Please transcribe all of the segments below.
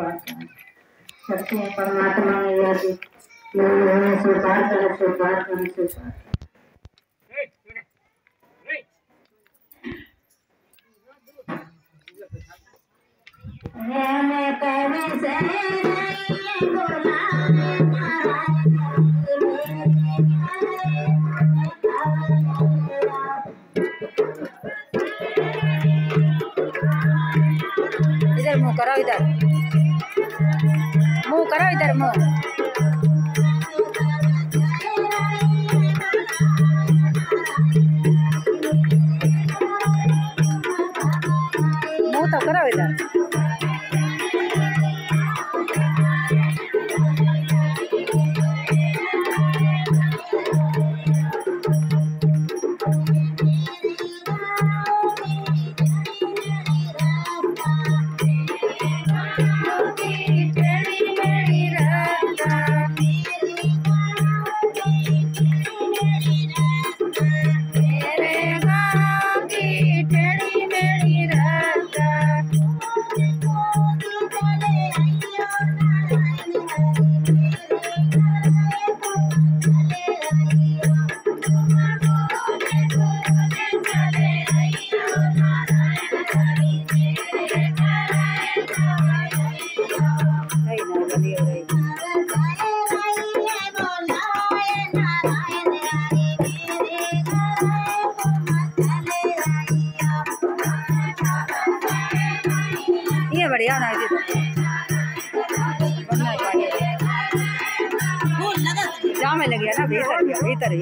प्रार्थना सत्य परमात्मा ने यह स्वीकार कर स्वीकार इधर मुंह करो, इधर मुंह करो, इधर मुंह मुंह तो करो इधर। ये बढ़िया ना जाम लग गया ना भीतर ही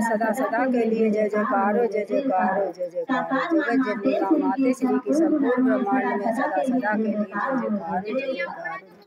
सदा सदा के लिए जय जयकार हो, जय जयकार हो, जय जयकार हो। जगत जननी माँ माते श्री की संपूर्ण ब्रह्मांड में सदा सदा के लिए जय जयकार हो, जय जयकार हो।